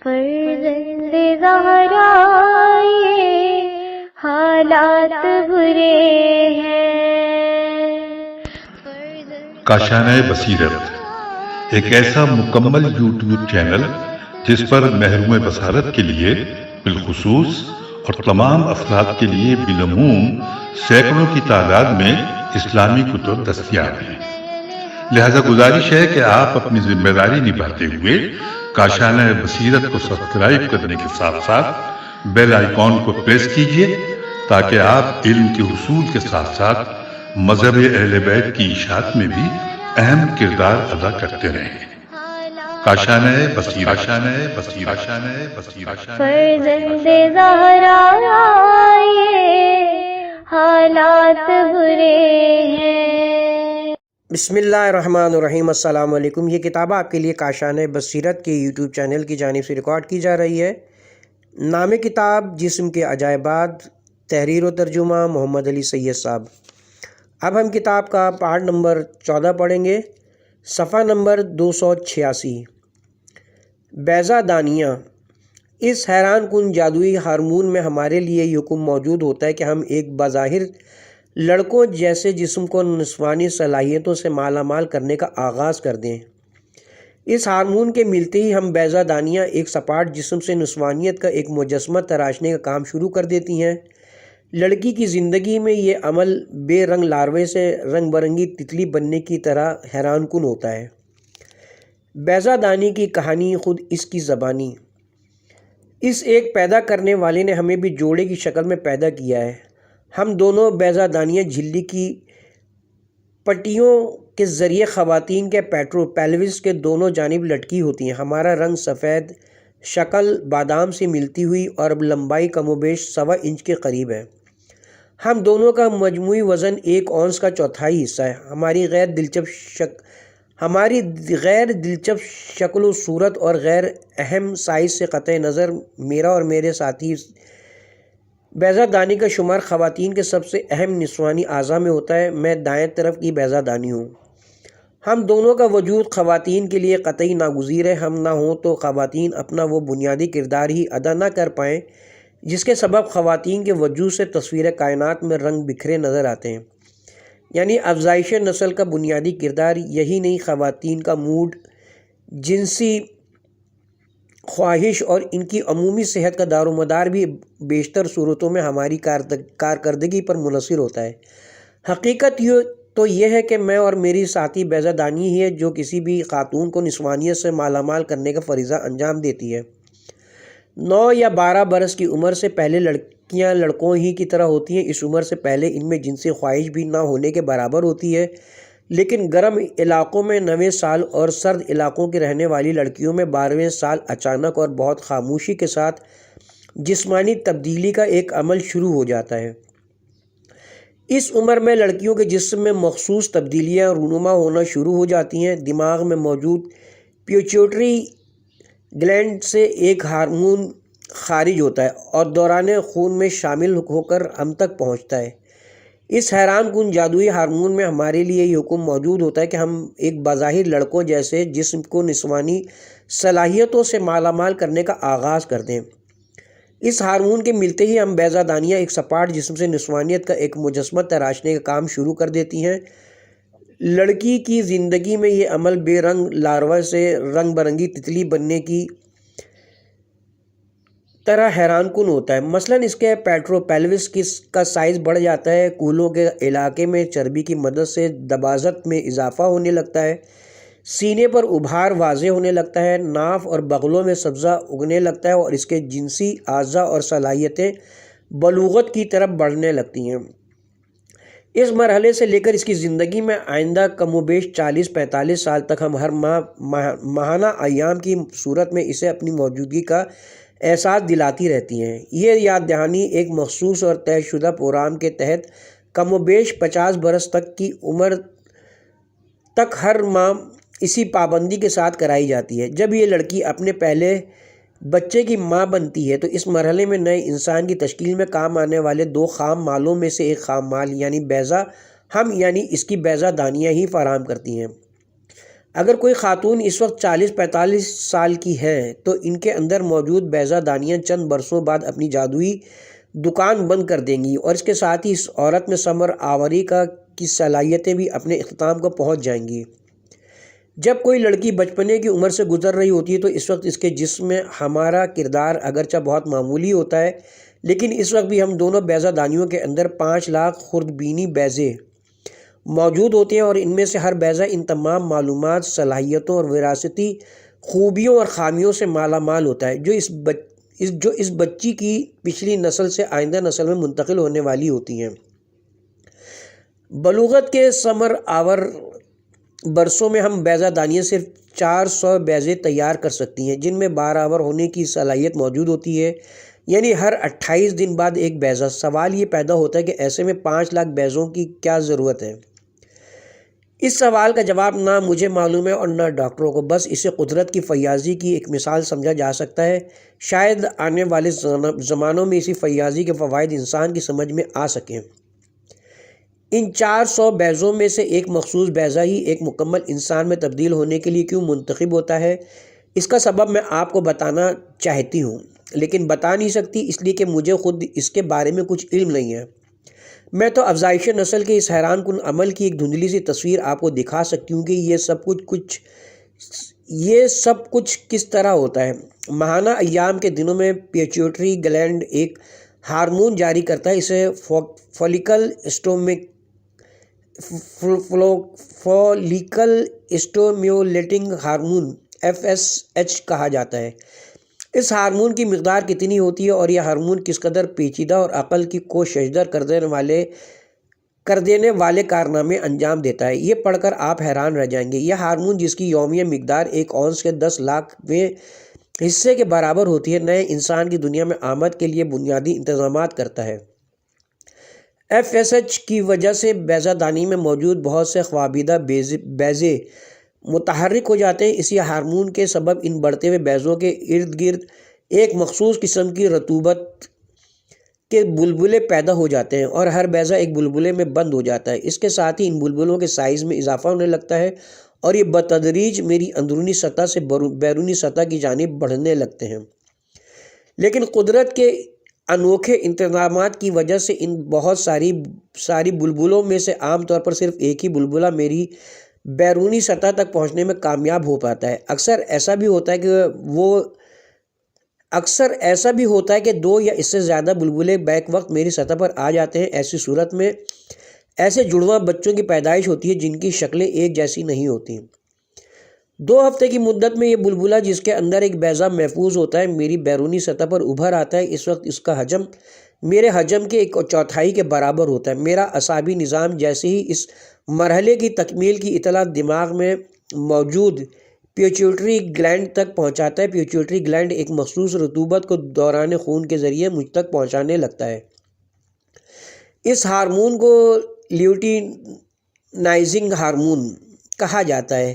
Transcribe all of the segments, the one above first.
فرزند زہرا یہ حالات برے ہیں۔ کاشانۂ بصیرت ایک ایسا مکمل یوٹیوب چینل جس پر محروم بصارت کے لیے بالخصوص اور تمام افراد کے لیے بالعموم سینکڑوں کی تعداد میں اسلامی کتب دستیاب ہیں۔ لہذا گزارش ہے کہ آپ اپنی ذمہ داری نبھاتے ہوئے کاشانۂ بصیرت کو سبسکرائب کرنے کے ساتھ ساتھ بیل آئیکن کو پریس کیجیے تاکہ آپ علم کے حصول کے ساتھ ساتھ مذہب اہل بیت کی اشاعت میں بھی اہم کردار ادا کرتے رہیں۔ کاشانۂ بصیرت، کاشانۂ بصیرت، کاشانۂ بصیرت۔ فرزند زہرا یہ حالات برے ہیں۔ بسم اللہ الرحمن الرحیم۔ السلام علیکم۔ یہ کتاب آپ کے لیے کاشانۂ بصیرت کے یوٹیوب چینل کی جانب سے ریکارڈ کی جا رہی ہے۔ نام کتاب جسم کے عجائبات، تحریر و ترجمہ محمد علی سید صاحب۔ اب ہم کتاب کا پارٹ نمبر 14 پڑھیں گے، صفحہ نمبر 286۔ بیضہ دانیہ۔ اس حیران کن جادوئی ہارمون میں ہمارے لیے یہ حکم موجود ہوتا ہے کہ ہم ایک بظاہر لڑکوں جیسے جسم کو نسوانی صلاحیتوں سے مالا مال کرنے کا آغاز کر دیں۔ اس ہارمون کے ملتے ہی ہم بیضہ دانیہ ایک سپاٹ جسم سے نسوانیت کا ایک مجسمہ تراشنے کا کام شروع کر دیتی ہیں۔ لڑکی کی زندگی میں یہ عمل بے رنگ لاروے سے رنگ برنگی تتلی بننے کی طرح حیران کن ہوتا ہے۔ بیضہ دانی کی کہانی خود اس کی زبانی۔ اس ایک پیدا کرنے والے نے ہمیں بھی جوڑے کی شکل میں پیدا کیا ہے۔ ہم دونوں بیضہ دانیہ جھلی کی پٹیوں کے ذریعے خواتین کے پیلوس کے دونوں جانب لٹکی ہوتی ہیں۔ ہمارا رنگ سفید، شکل بادام سے ملتی ہوئی اور لمبائی کم و بیش 1.25 انچ کے قریب ہے۔ ہم دونوں کا مجموعی وزن 1 اونس کا چوتھائی حصہ ہے۔ ہماری غیر دلچسپ شکل و صورت اور غیر اہم سائز سے قطع نظر میرا اور میرے ساتھی بیضہ دانی کا شمار خواتین کے سب سے اہم نسوانی اعضاء میں ہوتا ہے۔ میں دائیں طرف کی بیضہ دانی ہوں۔ ہم دونوں کا وجود خواتین کے لیے قطعی ناگزیر ہے۔ ہم نہ ہوں تو خواتین اپنا وہ بنیادی کردار ہی ادا نہ کر پائیں جس کے سبب خواتین کے وجود سے تصویر کائنات میں رنگ بکھرے نظر آتے ہیں۔ یعنی افزائش نسل کا بنیادی کردار یہی نہیں، خواتین کا موڈ، جنسی خواہش اور ان کی عمومی صحت کا دار و مدار بھی بیشتر صورتوں میں ہماری کارکردگی پر منحصر ہوتا ہے۔ حقیقت تو یہ ہے کہ میں اور میری ساتھی بیضہ دانی ہی ہے جو کسی بھی خاتون کو نسوانیت سے مالا مال کرنے کا فریضہ انجام دیتی ہے۔ 9 یا 12 برس کی عمر سے پہلے لڑکیاں لڑکوں ہی کی طرح ہوتی ہیں۔ اس عمر سے پہلے ان میں جنسی خواہش بھی نہ ہونے کے برابر ہوتی ہے، لیکن گرم علاقوں میں 9ویں سال اور سرد علاقوں کی رہنے والی لڑکیوں میں 12ویں سال اچانک اور بہت خاموشی کے ساتھ جسمانی تبدیلی کا ایک عمل شروع ہو جاتا ہے۔ اس عمر میں لڑکیوں کے جسم میں مخصوص تبدیلیاں رونما ہونا شروع ہو جاتی ہیں۔ دماغ میں موجود پیچوٹری گلینڈ سے ایک ہارمون خارج ہوتا ہے اور دوران خون میں شامل ہو کر ہم تک پہنچتا ہے۔ اس حیران کن جادوئی ہارمون میں ہمارے لیے یہ حکم موجود ہوتا ہے کہ ہم ایک بظاہر لڑکوں جیسے جسم کو نسوانی صلاحیتوں سے مالا مال کرنے کا آغاز کر دیں۔ اس ہارمون کے ملتے ہی ہم بیضہ دانیہ ایک سپاٹ جسم سے نسوانیت کا ایک مجسمہ تراشنے کا کام شروع کر دیتی ہیں۔ لڑکی کی زندگی میں یہ عمل بے رنگ لاروے سے رنگ برنگی تتلی بننے کی طرح حیران کن ہوتا ہے۔ مثلاً اس کے پیلوس کا سائز بڑھ جاتا ہے، کولوں کے علاقے میں چربی کی مدد سے دباغت میں اضافہ ہونے لگتا ہے، سینے پر ابھار واضح ہونے لگتا ہے، ناف اور بغلوں میں سبزہ اگنے لگتا ہے اور اس کے جنسی اعضاء اور صلاحیتیں بلوغت کی طرف بڑھنے لگتی ہیں۔ اس مرحلے سے لے کر اس کی زندگی میں آئندہ کم و بیش 40-45 سال تک ہم ہر ماہانہ ایام کی صورت میں اسے اپنی موجودگی کا احساس دلاتی رہتی ہیں۔ یہ یاد دہانی ایک مخصوص اور طے شدہ پروگرام کے تحت کم و بیش 50 برس تک کی عمر تک ہر ماہ اسی پابندی کے ساتھ کرائی جاتی ہے۔ جب یہ لڑکی اپنے پہلے بچے کی ماں بنتی ہے تو اس مرحلے میں نئے انسان کی تشکیل میں کام آنے والے 2 خام مالوں میں سے ایک خام مال یعنی بیضہ ہم یعنی اس کی بیضہ دانیہ ہی فراہم کرتی ہیں۔ اگر کوئی خاتون اس وقت 40-45 سال کی ہیں تو ان کے اندر موجود بیضہ دانیاں چند برسوں بعد اپنی جادوئی دکان بند کر دیں گی، اور اس کے ساتھ ہی اس عورت میں ثمر آوری کی صلاحیتیں بھی اپنے اختتام کو پہنچ جائیں گی۔ جب کوئی لڑکی بچپنے کی عمر سے گزر رہی ہوتی ہے تو اس وقت اس کے جسم میں ہمارا کردار اگرچہ بہت معمولی ہوتا ہے، لیکن اس وقت بھی ہم دونوں بیضہ دانیوں کے اندر 5 لاکھ خردبینی بیضے موجود ہوتے ہیں، اور ان میں سے ہر بیضہ ان تمام معلومات، صلاحیتوں اور وراثتی خوبیوں اور خامیوں سے مالا مال ہوتا ہے جو اس بچی کی پچھلی نسل سے آئندہ نسل میں منتقل ہونے والی ہوتی ہیں۔ بلوغت کے ثمر آور برسوں میں ہم بیضہ دانیاں صرف 400 بیضے تیار کر سکتی ہیں، جن میں بار آور ہونے کی صلاحیت موجود ہوتی ہے، یعنی ہر 28 دن بعد ایک بیضہ۔ سوال یہ پیدا ہوتا ہے کہ ایسے میں 5 لاکھ بیضوں کی کیا ضرورت ہے؟ اس سوال کا جواب نہ مجھے معلوم ہے اور نہ ڈاکٹروں کو، بس اسے قدرت کی فیاضی کی ایک مثال سمجھا جا سکتا ہے۔ شاید آنے والے زمانوں میں اسی فیاضی کے فوائد انسان کی سمجھ میں آ سکیں۔ ان 400 بیضوں میں سے ایک مخصوص بیضہ ہی ایک مکمل انسان میں تبدیل ہونے کے لیے کیوں منتخب ہوتا ہے، اس کا سبب میں آپ کو بتانا چاہتی ہوں، لیکن بتا نہیں سکتی اس لیے کہ مجھے خود اس کے بارے میں کچھ علم نہیں ہے۔ میں تو افزائش نسل کے اس حیران کن عمل کی ایک دھندلی سی تصویر آپ کو دکھا سکتی ہوں کہ یہ سب کچھ کس طرح ہوتا ہے۔ ماہانہ ایام کے دنوں میں پیچوٹری گلینڈ ایک ہارمون جاری کرتا ہے، اسے فولیکل اسٹیمولیٹنگ ہارمون FSH کہا جاتا ہے۔ اس ہارمون کی مقدار کتنی ہوتی ہے اور یہ ہارمون کس قدر پیچیدہ اور عقل کی کو ششدر کر دینے والے کارنامے انجام دیتا ہے، یہ پڑھ کر آپ حیران رہ جائیں گے۔ یہ ہارمون جس کی یومیہ مقدار 1 اونس کے 10 لاکھویں حصے کے برابر ہوتی ہے، نئے انسان کی دنیا میں آمد کے لیے بنیادی انتظامات کرتا ہے۔ FSH کی وجہ سے بیضہ دانی میں موجود بہت سے خوابیدہ بیضے متحرک ہو جاتے ہیں۔ اسی ہارمون کے سبب ان بڑھتے ہوئے بیضوں کے ارد گرد ایک مخصوص قسم کی رطوبت کے بلبلے پیدا ہو جاتے ہیں، اور ہر بیضہ ایک بلبلے میں بند ہو جاتا ہے۔ اس کے ساتھ ہی ان بلبلوں کے سائز میں اضافہ ہونے لگتا ہے اور یہ بتدریج میری اندرونی سطح سے بیرونی سطح کی جانب بڑھنے لگتے ہیں۔ لیکن قدرت کے انوکھے انتظامات کی وجہ سے ان بہت ساری بلبلوں میں سے عام طور پر صرف ایک ہی بلبلہ میری بیرونی سطح تک پہنچنے میں کامیاب ہو پاتا ہے۔ اکثر ایسا بھی ہوتا ہے کہ 2 یا اس سے زیادہ بلبلے بیک وقت میری سطح پر آ جاتے ہیں۔ ایسی صورت میں ایسے جڑواں بچوں کی پیدائش ہوتی ہے جن کی شکلیں ایک جیسی نہیں ہوتی۔ 2 ہفتے کی مدت میں یہ بلبلہ جس کے اندر ایک بیضہ محفوظ ہوتا ہے میری بیرونی سطح پر ابھر آتا ہے۔ اس وقت اس کا حجم میرے حجم کے 1/4 کے برابر ہوتا ہے۔ میرا اعصابی نظام جیسے ہی اس مرحلے کی تکمیل کی اطلاع دماغ میں موجود پیچوٹری گلینڈ تک پہنچاتا ہے، پیچوٹری گلینڈ ایک مخصوص رطوبت کو دوران خون کے ذریعے مجھ تک پہنچانے لگتا ہے۔ اس ہارمون کو لیوٹینائزنگ ہارمون کہا جاتا ہے۔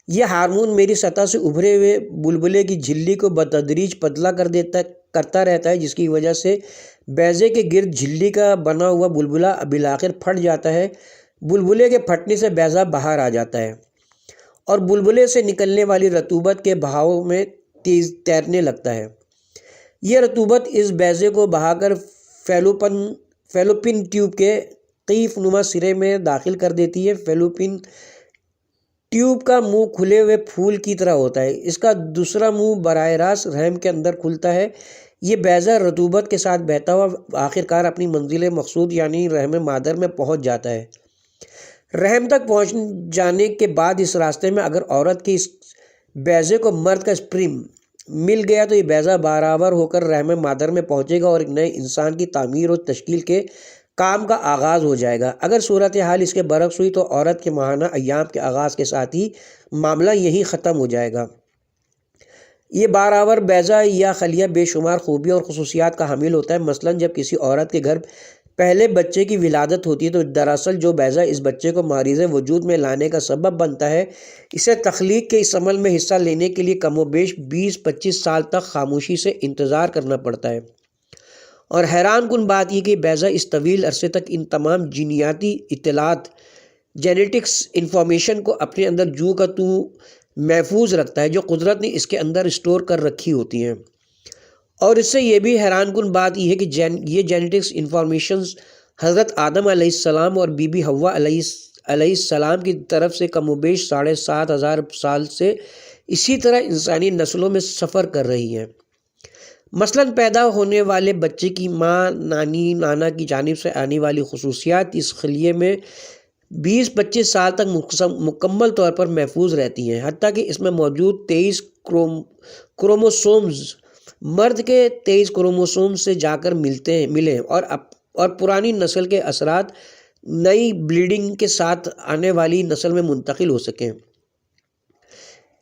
یہ ہارمون میری سطح سے ابھرے ہوئے بلبلے کی جھلی کو بتدریج پتلا کرتا رہتا ہے، جس کی وجہ سے بیضے کے گرد جھلی کا بنا ہوا بلبلہ بالآخر پھٹ جاتا ہے۔ بلبلے کے پھٹنے سے بیضہ باہر آ جاتا ہے اور بلبلے سے نکلنے والی رطوبت کے بہاؤ میں تیز تیرنے لگتا ہے۔ یہ رطوبت اس بیضے کو بہا کر فیلوپین ٹیوب کے قیف نما سرے میں داخل کر دیتی ہے۔ فیلوپین ٹیوب کا منہ کھلے ہوئے پھول کی طرح ہوتا ہے، اس کا دوسرا منہ براہ راست رحم کے اندر کھلتا ہے۔ یہ بیضہ رطوبت کے ساتھ بہتا ہوا آخرکار اپنی منزل مقصود یعنی رحم مادر میں پہنچ جاتا ہے۔ رحم تک پہنچ جانے کے بعد اس راستے میں اگر عورت کے اس بیضے کو مرد کا اسپرم مل گیا تو یہ بیضہ برابر ہو کر رحم مادر میں پہنچے گا اور ایک نئے انسان کی تعمیر و تشکیل کے کام کا آغاز ہو جائے گا۔ اگر صورتحال اس کے برعکس ہوئی تو عورت کے ماہانہ ایام کے آغاز کے ساتھ ہی معاملہ یہی ختم ہو جائے گا۔ یہ بارآور بیضہ یا خلیہ بے شمار خوبیوں اور خصوصیات کا حامل ہوتا ہے۔ مثلاً جب کسی عورت کے گھر پہلے بچے کی ولادت ہوتی ہے تو دراصل جو بیضہ اس بچے کو معرض وجود میں لانے کا سبب بنتا ہے، اسے تخلیق کے اس عمل میں حصہ لینے کے لیے کم و بیش 20-25 سال تک خاموشی سے انتظار کرنا پڑتا ہے۔ اور حیران کن بات یہ کہ بیضہ اس طویل عرصے تک ان تمام جینیاتی اطلاعات جینیٹکس انفارمیشن کو اپنے اندر جو کا تو محفوظ رکھتا ہے جو قدرت نے اس کے اندر اسٹور کر رکھی ہوتی ہیں۔ اور اس سے یہ بھی حیران کن بات یہ ہے کہ یہ جینیٹکس انفارمیشنز حضرت آدم علیہ السلام اور بی بی حوا علیہ السلام کی طرف سے کم و بیش 7,500 سال سے اسی طرح انسانی نسلوں میں سفر کر رہی ہیں۔ مثلاً پیدا ہونے والے بچے کی ماں، نانی، نانا کی جانب سے آنے والی خصوصیات اس خلیے میں 20-25 سال تک مکمل طور پر محفوظ رہتی ہیں، حتیٰ کہ اس میں موجود 23 کروموسومز مرد کے 23 کروموسوم سے جا کر ملیں اور پرانی نسل کے اثرات نئی بلیڈنگ کے ساتھ آنے والی نسل میں منتقل ہو سکیں۔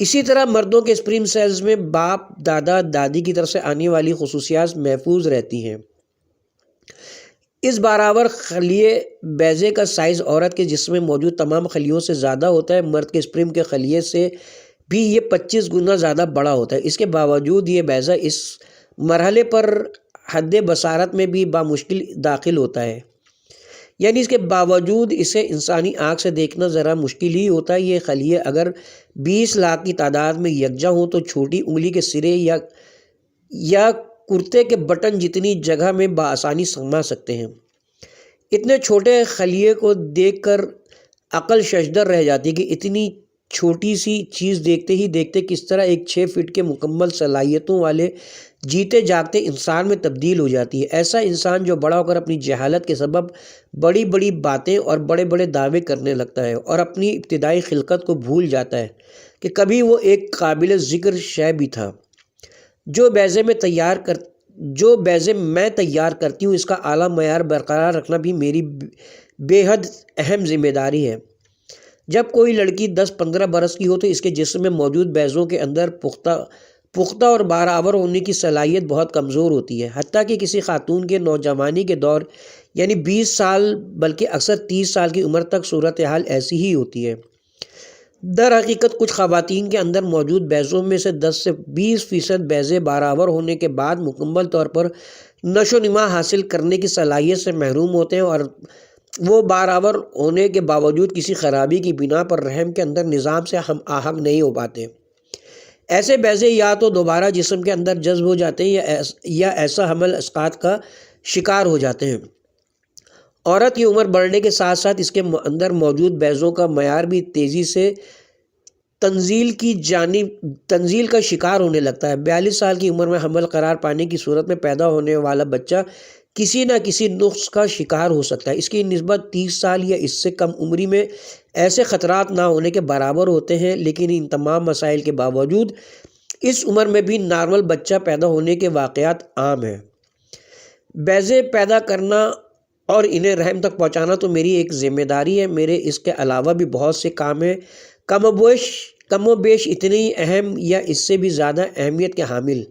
اسی طرح مردوں کے اسپرم سیلز میں باپ، دادا، دادی کی طرف سے آنے والی خصوصیات محفوظ رہتی ہیں۔ اس باراور خلیے بیضے کا سائز عورت کے جسم میں موجود تمام خلیوں سے زیادہ ہوتا ہے، مرد کے اسپرم کے خلیے سے بھی یہ 25 گنا زیادہ بڑا ہوتا ہے۔ اس کے باوجود یہ بیضہ اس مرحلے پر حد بصارت میں بھی بامشکل داخل ہوتا ہے، یعنی اس کے باوجود اسے انسانی آنکھ سے دیکھنا ذرا مشکل ہی ہوتا ہے۔ یہ خلیے اگر 20 لاکھ کی تعداد میں یکجا ہوں تو چھوٹی انگلی کے سرے یا کرتے کے بٹن جتنی جگہ میں بآسانی سما سکتے ہیں۔ اتنے چھوٹے خلیے کو دیکھ کر عقل ششدر رہ جاتی ہے کہ اتنی چھوٹی سی چیز دیکھتے ہی دیکھتے کس طرح ایک 6 فٹ کے مکمل صلاحیتوں والے جیتے جاگتے انسان میں تبدیل ہو جاتی ہے۔ ایسا انسان جو بڑا ہو کر اپنی جہالت کے سبب بڑی بڑی باتیں اور بڑے بڑے دعوے کرنے لگتا ہے اور اپنی ابتدائی خلقت کو بھول جاتا ہے کہ کبھی وہ ایک قابل ذکر شے بھی تھا۔ جو بیضے میں تیار کرتی ہوں اس کا اعلیٰ معیار برقرار رکھنا بھی میری بے حد اہم ذمہ داری ہے۔ جب کوئی لڑکی 10-15 برس کی ہو تو اس کے جسم میں موجود بیضوں کے اندر پختہ اور برابر ہونے کی صلاحیت بہت کمزور ہوتی ہے، حتیٰ کہ کسی خاتون کے نوجوانی کے دور یعنی 20 سال بلکہ اکثر 30 سال کی عمر تک صورتحال ایسی ہی ہوتی ہے۔ در حقیقت کچھ خواتین کے اندر موجود بیضوں میں سے 10 سے 20% بیضے برابر ہونے کے بعد مکمل طور پر نشو و نما حاصل کرنے کی صلاحیت سے محروم ہوتے ہیں اور وہ برابر ہونے کے باوجود کسی خرابی کی بنا پر رحم کے اندر نظام سے ہم آہنگ نہیں ہو پاتے۔ ایسے بیضے یا تو دوبارہ جسم کے اندر جذب ہو جاتے ہیں یا ایسا حمل اسقاط کا شکار ہو جاتے ہیں۔ عورت کی عمر بڑھنے کے ساتھ ساتھ اس کے اندر موجود بیضوں کا معیار بھی تیزی سے تنزیل کا شکار ہونے لگتا ہے۔ 42 سال کی عمر میں حمل قرار پانے کی صورت میں پیدا ہونے والا بچہ کسی نہ کسی نقص کا شکار ہو سکتا ہے۔ اس کی نسبت 30 سال یا اس سے کم عمری میں ایسے خطرات نہ ہونے کے برابر ہوتے ہیں، لیکن ان تمام مسائل کے باوجود اس عمر میں بھی نارمل بچہ پیدا ہونے کے واقعات عام ہیں۔ بیضے پیدا کرنا اور انہیں رحم تک پہنچانا تو میری ایک ذمہ داری ہے۔ میرے اس کے علاوہ بھی بہت سے کام ہیں، کم و بیش اتنی اہم یا اس سے بھی زیادہ اہمیت کے حامل۔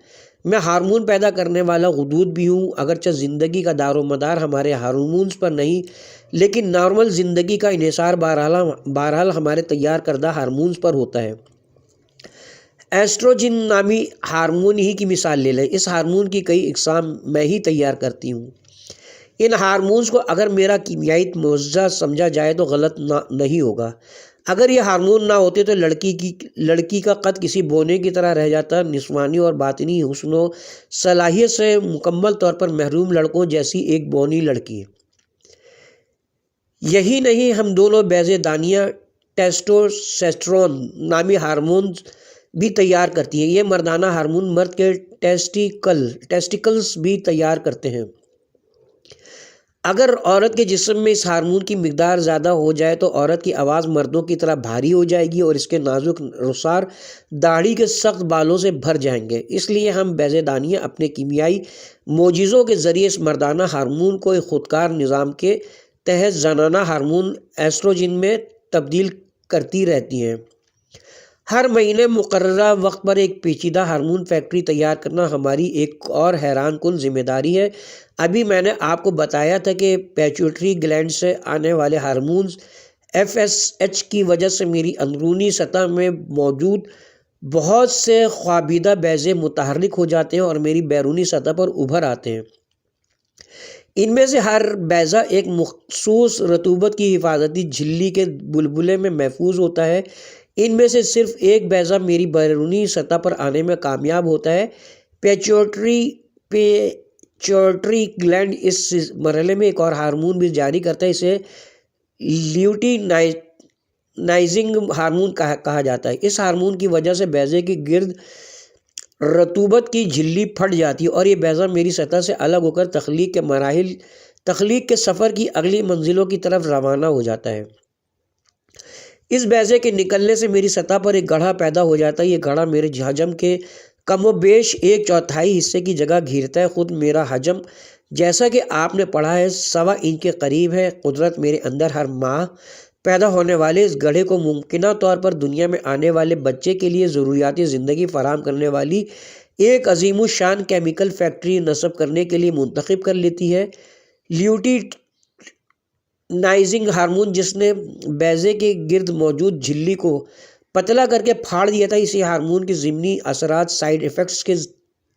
میں ہارمون پیدا کرنے والا غدود بھی ہوں، اگرچہ زندگی کا دار و مدار ہمارے ہارمونز پر نہیں، لیکن نارمل زندگی کا انحصار بہرحال ہمارے تیار کردہ ہارمونز پر ہوتا ہے۔ ایسٹروجن نامی ہارمون ہی کی مثال لے لیں۔ اس ہارمون کی کئی اقسام میں ہی تیار کرتی ہوں۔ ان ہارمونز کو اگر میرا کیمیائی معجزہ سمجھا جائے تو غلط نہیں ہوگا۔ اگر یہ ہارمون نہ ہوتے تو لڑکی کا قد کسی بونے کی طرح رہ جاتا، نسوانی اور باطنی حسن و صلاحیت سے مکمل طور پر محروم لڑکوں جیسی ایک بونی لڑکی۔ یہی نہیں، ہم دونوں بیضے دانیہ ٹیسٹوسٹیرون نامی ہارمونز بھی تیار کرتی ہیں۔ یہ مردانہ ہارمون مرد کے ٹیسٹیکلز بھی تیار کرتے ہیں۔ اگر عورت کے جسم میں اس ہارمون کی مقدار زیادہ ہو جائے تو عورت کی آواز مردوں کی طرح بھاری ہو جائے گی اور اس کے نازک رخسار داڑھی کے سخت بالوں سے بھر جائیں گے۔ اس لیے ہم بیضے دانیہ اپنے کیمیائی معجزوں کے ذریعے اس مردانہ ہارمون کو ایک خودکار نظام کے تحت زنانہ ہارمون ایسٹروجن میں تبدیل کرتی رہتی ہیں۔ ہر مہینے مقررہ وقت پر ایک پیچیدہ ہارمون فیکٹری تیار کرنا ہماری ایک اور حیران کن ذمہ داری ہے۔ ابھی میں نے آپ کو بتایا تھا کہ پیچوٹری گلینڈ سے آنے والے ہارمونز FSH کی وجہ سے میری اندرونی سطح میں موجود بہت سے خوابیدہ بیضے متحرک ہو جاتے ہیں اور میری بیرونی سطح پر ابھر آتے ہیں۔ ان میں سے ہر بیضہ ایک مخصوص رطوبت کی حفاظتی جھلی کے بلبلے میں محفوظ ہوتا ہے۔ ان میں سے صرف ایک بیضہ میری بیرونی سطح پر آنے میں کامیاب ہوتا ہے۔ پیچوٹری گلینڈ اس مرحلے میں ایک اور ہارمون بھی جاری کرتا ہے، اسے لیوٹینائزنگ ہارمون کہا جاتا ہے۔ اس ہارمون کی وجہ سے بیضے کے گرد رطوبت کی جھلی پھٹ جاتی ہے اور یہ بیضہ میری سطح سے الگ ہو کر تخلیق کے سفر کی اگلی منزلوں کی طرف روانہ ہو جاتا ہے۔ اس بیضے کے نکلنے سے میری سطح پر ایک گڑھا پیدا ہو جاتا ہے۔ یہ گڑھا میرے حجم کے کم و بیش 1/4 حصے کی جگہ گھیرتا ہے۔ خود میرا حجم، جیسا کہ آپ نے پڑھا ہے، 1.25 انچ کے قریب ہے۔ قدرت میرے اندر ہر ماہ پیدا ہونے والے اس گڑھے کو ممکنہ طور پر دنیا میں آنے والے بچے کے لیے ضروریات زندگی فراہم کرنے والی ایک عظیم الشان کیمیکل فیکٹری نصب کرنے کے لیے منتخب کر لیتی ہے۔ لیوٹینائزنگ ہارمون، جس نے بیضے کے گرد موجود جھلی کو پتلا کر کے پھاڑ دیا تھا، اسی ہارمون کے ضمنی اثرات سائیڈ ایفیکٹس کے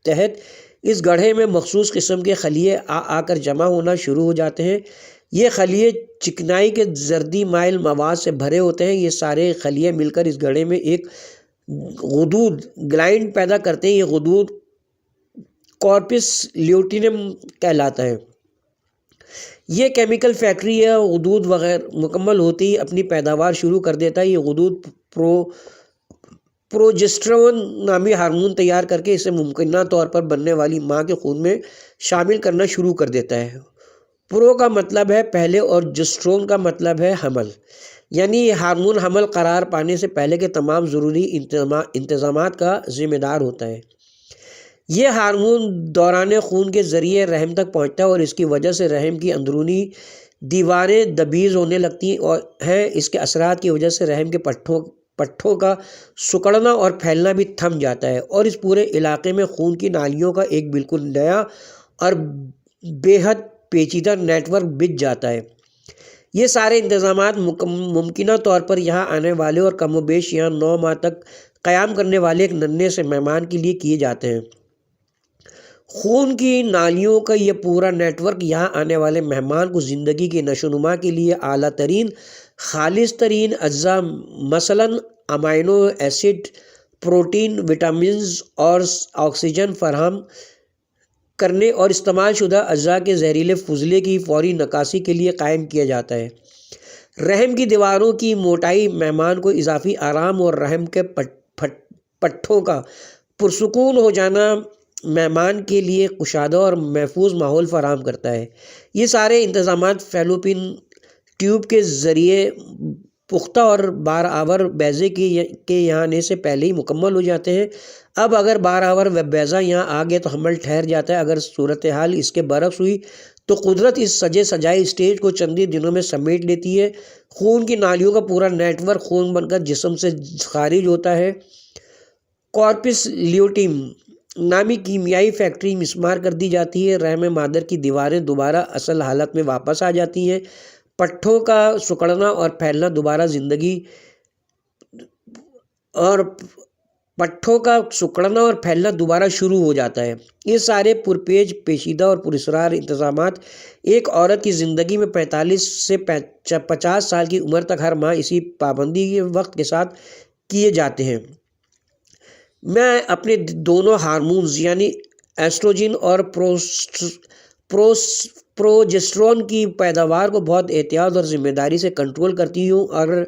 تحت اس گڑھے میں مخصوص قسم کے خلیے آ کر جمع ہونا شروع ہو جاتے ہیں۔ یہ خلیے چکنائی کے زردی مائل مواد سے بھرے ہوتے ہیں۔ یہ سارے خلیے مل کر اس گڑھے میں ایک غدود گلائنڈ پیدا کرتے ہیں۔ یہ غدود کارپس لیوٹینم کہلاتا ہے۔ یہ کیمیکل فیکٹری یا غدود وغیرہ مکمل ہوتے ہی اپنی پیداوار شروع کر دیتا ہے۔ یہ غدود پروجسٹرون نامی ہارمون تیار کر کے اسے ممکنہ طور پر بننے والی ماں کے خون میں شامل کرنا شروع کر دیتا ہے۔ پرو کا مطلب ہے پہلے اور جسٹرون کا مطلب ہے حمل، یعنی یہ ہارمون حمل قرار پانے سے پہلے کے تمام ضروری انتظامات کا ذمہ دار ہوتا ہے۔ یہ ہارمون دوران خون کے ذریعے رحم تک پہنچتا ہے اور اس کی وجہ سے رحم کی اندرونی دیواریں دبیز ہونے لگتی ہیں۔ اس کے اثرات کی وجہ سے رحم کے پٹھوں کا سکڑنا اور پھیلنا بھی تھم جاتا ہے اور اس پورے علاقے میں خون کی نالیوں کا ایک بالکل نیا اور بے حد پیچیدہ نیٹ ورک بچھ جاتا ہے۔ یہ سارے انتظامات ممکنہ طور پر یہاں آنے والے اور کم و بیش یہاں 9 ماہ تک قیام کرنے والے ایک ننھے سے مہمان کے لیے کیے جاتے ہیں۔ خون کی نالیوں کا یہ پورا نیٹ ورک یہاں آنے والے مہمان کو زندگی کی نشو و نما کے لیے اعلیٰ ترین خالص ترین اجزاء مثلاً امائنو ایسڈ، پروٹین، وٹامنز اور آکسیجن فراہم کرنے اور استعمال شدہ اجزاء کے زہریلے فضلے کی فوری نکاسی کے لیے قائم کیا جاتا ہے۔ رحم کی دیواروں کی موٹائی مہمان کو اضافی آرام اور رحم کے پٹھوں کا پرسکون ہو جانا مہمان کے لیے کشادہ اور محفوظ ماحول فراہم کرتا ہے۔ یہ سارے انتظامات فیلوپین ٹیوب کے ذریعے پختہ اور بار آور بیضے کے یہاں آنے سے پہلے ہی مکمل ہو جاتے ہیں۔ اب اگر بار آور بیضہ یہاں آ گیا تو حمل ٹھہر جاتا ہے۔ اگر صورتحال اس کے برعکس ہوئی تو قدرت اس سجے سجائے اسٹیج کو چند ہی دنوں میں سمیٹ لیتی ہے۔ خون کی نالیوں کا پورا نیٹ ورک خون بن کر جسم سے خارج ہوتا ہے۔ کارپس لیوٹیم نامی کیمیائی فیکٹری مسمار کر دی جاتی ہے۔ رحم مادر کی دیواریں دوبارہ اصل حالت میں واپس آ جاتی ہیں۔ پٹھوں کا سکڑنا اور پھیلنا دوبارہ شروع ہو جاتا ہے۔ یہ سارے پرپیچ پیچیدہ اور پراسرار انتظامات ایک عورت کی زندگی میں 45 سے 50 سال کی عمر تک ہر ماہ اسی پابندی کے وقت کے ساتھ کیے جاتے ہیں۔ میں اپنے دونوں ہارمونز یعنی ایسٹروجن اور پروجسٹرون کی پیداوار کو بہت احتیاط اور ذمہ داری سے کنٹرول کرتی ہوں، اور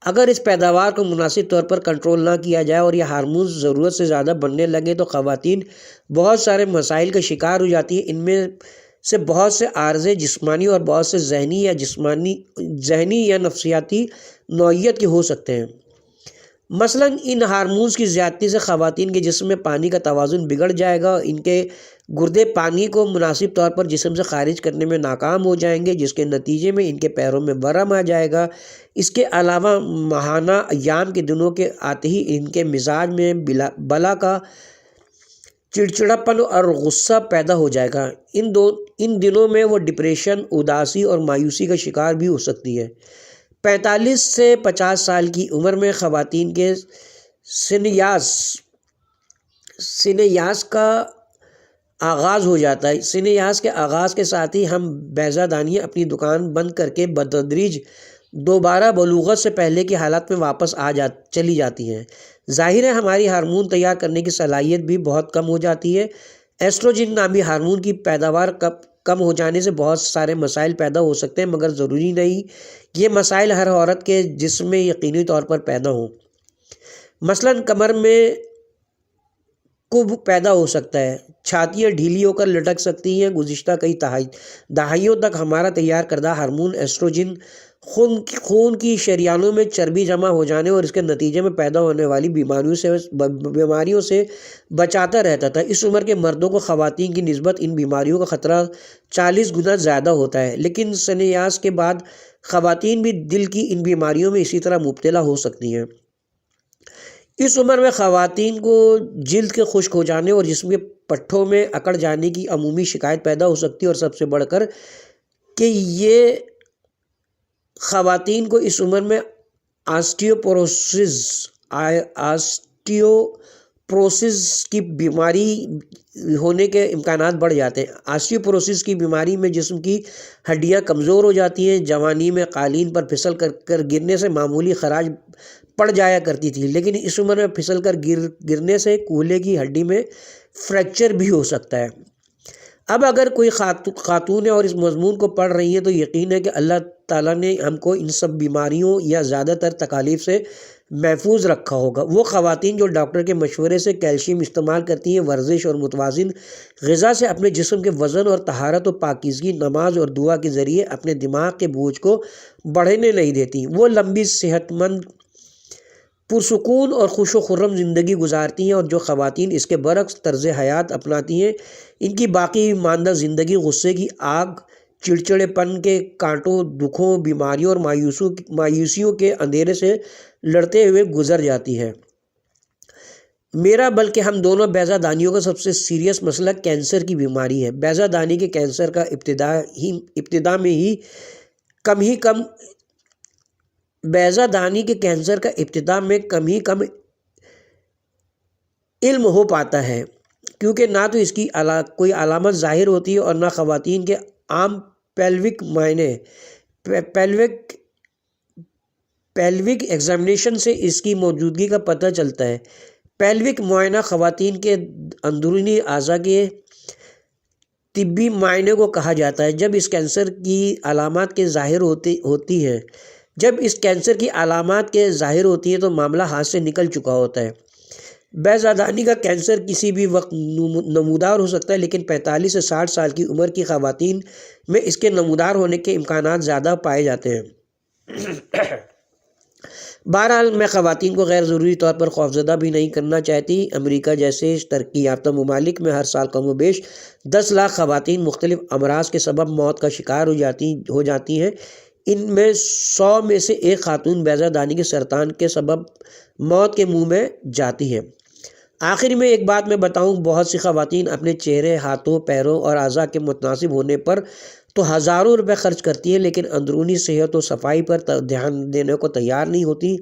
اگر اس پیداوار کو مناسب طور پر کنٹرول نہ کیا جائے اور یہ ہارمونز ضرورت سے زیادہ بننے لگے تو خواتین بہت سارے مسائل کا شکار ہو جاتی ہیں۔ ان میں سے بہت سے عارضے جسمانی اور بہت سے ذہنی یا نفسیاتی نوعیت کے ہو سکتے ہیں۔ مثلاً ان ہارمونز کی زیادتی سے خواتین کے جسم میں پانی کا توازن بگڑ جائے گا، ان کے گردے پانی کو مناسب طور پر جسم سے خارج کرنے میں ناکام ہو جائیں گے، جس کے نتیجے میں ان کے پیروں میں ورم آ جائے گا۔ اس کے علاوہ ماہانہ ایام کے دنوں کے آتے ہی ان کے مزاج میں بلا کا چڑچڑاپن اور غصہ پیدا ہو جائے گا۔ ان دنوں میں وہ ڈپریشن، اداسی اور مایوسی کا شکار بھی ہو سکتی ہے۔ 45 سے 50 سال کی عمر میں خواتین کے سینیاس کا آغاز ہو جاتا ہے۔ سن یاس کے آغاز کے ساتھ ہی ہم بیضہ دانیاں اپنی دکان بند کر کے بتدریج دوبارہ بلوغت سے پہلے کی حالت میں واپس چلی جاتی ہیں۔ ظاہر ہے ہماری ہارمون تیار کرنے کی صلاحیت بھی بہت کم ہو جاتی ہے۔ ایسٹروجن نامی ہارمون کی پیداوار کم ہو جانے سے بہت سارے مسائل پیدا ہو سکتے ہیں، مگر ضروری نہیں یہ مسائل ہر عورت کے جسم میں یقینی طور پر پیدا ہوں۔ مثلاً کمر میں کب پیدا ہو سکتا ہے، چھاتیاں ڈھیلی ہو کر لٹک سکتی ہیں۔ گزشتہ کئی دہائیوں تک ہمارا تیار کردہ ہارمون ایسٹروجن خون کی شریانوں میں چربی جمع ہو جانے اور اس کے نتیجے میں پیدا ہونے والی بیماریوں سے بچاتا رہتا تھا۔ اس عمر کے مردوں کو خواتین کی نسبت ان بیماریوں کا خطرہ 40 گنا زیادہ ہوتا ہے، لیکن سن یاس کے بعد خواتین بھی دل کی ان بیماریوں میں اسی طرح مبتلا ہو سکتی ہیں۔ اس عمر میں خواتین کو جلد کے خشک ہو جانے اور جسم کے پٹھوں میں اکڑ جانے کی عمومی شکایت پیدا ہو سکتی ہے، اور سب سے بڑھ کر کہ یہ خواتین کو اس عمر میں آسٹیوپروسس کی بیماری ہونے کے امکانات بڑھ جاتے ہیں۔ آسٹیوپروسس کی بیماری میں جسم کی ہڈیاں کمزور ہو جاتی ہیں۔ جوانی میں قالین پر پھسل کر گرنے سے معمولی خراش پڑ جایا کرتی تھی، لیکن اس عمر میں پھسل کر گرنے سے کولے کی ہڈی میں فریکچر بھی ہو سکتا ہے۔ اب اگر کوئی خاتون ہے اور اس مضمون کو پڑھ رہی ہیں تو یقین ہے کہ اللہ تعالیٰ نے ہم کو ان سب بیماریوں یا زیادہ تر تکالیف سے محفوظ رکھا ہوگا۔ وہ خواتین جو ڈاکٹر کے مشورے سے کیلشیم استعمال کرتی ہیں، ورزش اور متوازن غذا سے اپنے جسم کے وزن اور طہارت و پاکیزگی، نماز اور دعا کے ذریعے اپنے دماغ کے بوجھ کو بڑھنے نہیں دیتی، وہ لمبی صحت مند پرسکون اور خوش و خرم زندگی گزارتی ہیں، اور جو خواتین اس کے برعکس طرز حیات اپناتی ہیں ان کی باقی ماندہ زندگی غصے کی آگ، چڑچڑے پن کے کانٹوں، دکھوں، بیماریوں اور مایوسیوں کے اندھیرے سے لڑتے ہوئے گزر جاتی ہے۔ میرا بلکہ ہم دونوں بیضہ دانیوں کا سب سے سیریس مسئلہ کینسر کی بیماری ہے۔ بیضہ دانی کے کینسر کا ابتدا میں کم ہی کم علم ہو پاتا ہے، کیونکہ نہ تو اس کی کوئی علامت ظاہر ہوتی ہے اور نہ خواتین کے عام پیلوک ایگزامینیشن سے اس کی موجودگی کا پتہ چلتا ہے۔ پیلوک معائنہ خواتین کے اندرونی اعضاء کے طبی معائنے کو کہا جاتا ہے۔ جب اس کینسر کی علامات کے ظاہر ہوتی ہیں تو معاملہ ہاتھ سے نکل چکا ہوتا ہے۔ بیضہ دانی کا کینسر کسی بھی وقت نمودار ہو سکتا ہے، لیکن 45 سے 60 سال کی عمر کی خواتین میں اس کے نمودار ہونے کے امکانات زیادہ پائے جاتے ہیں۔ بہرحال میں خواتین کو غیر ضروری طور پر خوفزدہ بھی نہیں کرنا چاہتی۔ امریکہ جیسے ترقی یافتہ ممالک میں ہر سال کم و بیش 10 لاکھ خواتین مختلف امراض کے سبب موت کا شکار ہو جاتی ہیں۔ ان میں 100 میں سے ایک خاتون بیضہ دانی کے سرطان کے سبب موت کے منہ میں جاتی ہے۔ آخر میں ایک بات میں بتاؤں، بہت سی خواتین اپنے چہرے، ہاتھوں، پیروں اور اعضاء کے متناسب ہونے پر تو ہزاروں روپے خرچ کرتی ہیں، لیکن اندرونی صحت و صفائی پر دھیان دینے کو تیار نہیں ہوتی،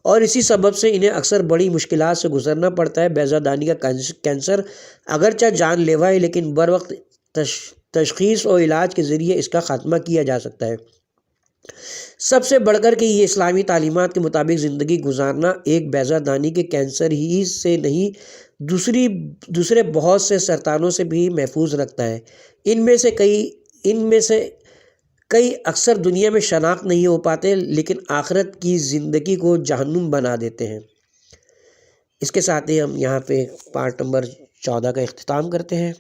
اور اسی سبب سے انہیں اکثر بڑی مشکلات سے گزرنا پڑتا ہے۔ بیضہ دانی کا کینسر اگرچہ جان لیوا ہے، لیکن بروقت تشخیص اور علاج کے ذریعے اس کا خاتمہ کیا جا سکتا ہے۔ سب سے بڑھ کر کہ یہ اسلامی تعلیمات کے مطابق زندگی گزارنا ایک بیضہ دانی کے کینسر ہی سے نہیں، دوسرے بہت سے سرطانوں سے بھی محفوظ رکھتا ہے۔ ان میں سے کئی اکثر دنیا میں شناخت نہیں ہو پاتے، لیکن آخرت کی زندگی کو جہنم بنا دیتے ہیں۔ اس کے ساتھ ہی ہم یہاں پہ پارٹ نمبر 14 کا اختتام کرتے ہیں۔